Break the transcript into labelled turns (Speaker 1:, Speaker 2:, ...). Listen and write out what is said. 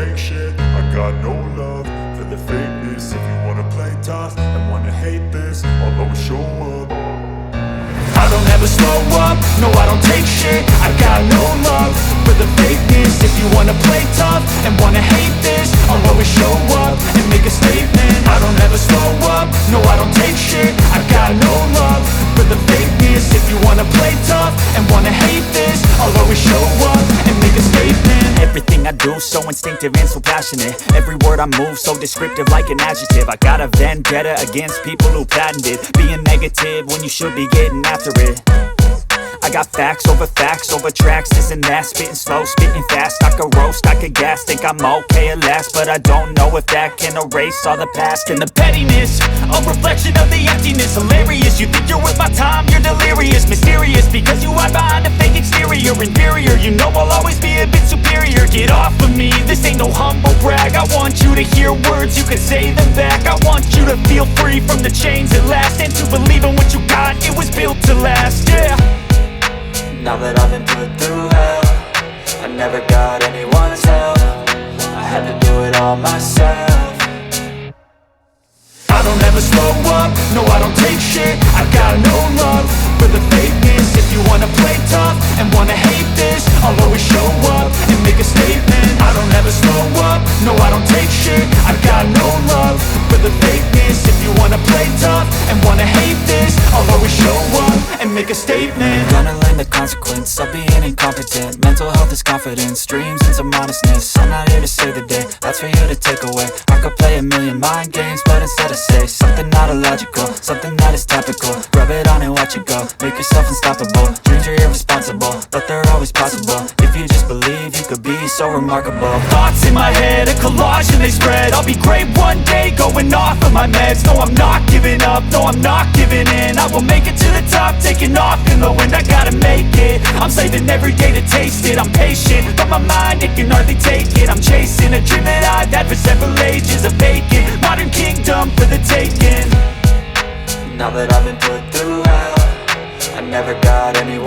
Speaker 1: take shit. I got no love for the fakeness. If you wanna play tough and wanna hate this, I'll always show up.
Speaker 2: I don't ever slow up, no I don't take shit. I got no love for the fakeness. If you wanna play tough and wanna hate this, I'll always show up and make a statement. I don't ever slow up, no I don't take shit. I got no love for the fakeness. If you wanna play tough and wanna hate this, I'll always show up and make a statement. Everything I do so instinctive and so passionate. Every word I move so descriptive like an adjective. I got a vendetta against people who patented being negative when you should be getting after it. I got facts over tracks, this and that. Spitting slow, spitting fast. I could roast, I could gas. Think I'm okay at last, but I don't know if that can erase all the past. And the pettiness, a reflection of the emptiness. Hilarious, you think you're worth my time, you're delirious. Mysterious, because you hide behind a fake exterior. Inferior, you know I'll always be a bit superior. Get off of me, this ain't no humble brag. I want you to hear words, you can say them back. I want you to feel free from the chains at last, and to believe in what you got, it was built to last, yeah.
Speaker 3: Now that I've been put through hell, I never got anyone's help. I had to do it all myself.
Speaker 2: I don't ever slow up, no I don't take shit. I got no love for the fakeness. If you wanna play tough and wanna hate this, I'll always show up and make a statement. I don't ever slow up, no I don't take shit. I got no love for the fakeness. If you wanna play tough and wanna hate this, I'll always show up and make a statement.
Speaker 3: Gonna learn the consequence of being incompetent. Mental health is confidence, dreams and some honestness. I'm not here to save the day, that's for you to take away. I could play a million mind games, but instead I say something not illogical, something that is topical. Rub it on and watch it go, make yourself unstoppable. Dreams are irresponsible, but they're always possible. If you just believe, you could be so remarkable.
Speaker 2: Thoughts in my head, a collage and they spread. I'll be great one day, going off of my meds. No, I'm not giving up, no, I'm not giving in. I will make it to the top, taking off in the wind. I gotta make it, I'm saving every day to taste it. I'm patient, but my mind, it can hardly take it. I'm chasing a dream that I've had for several ages. A vacant, modern kingdom for the taking.
Speaker 3: Now that I've been put through hell, I never got any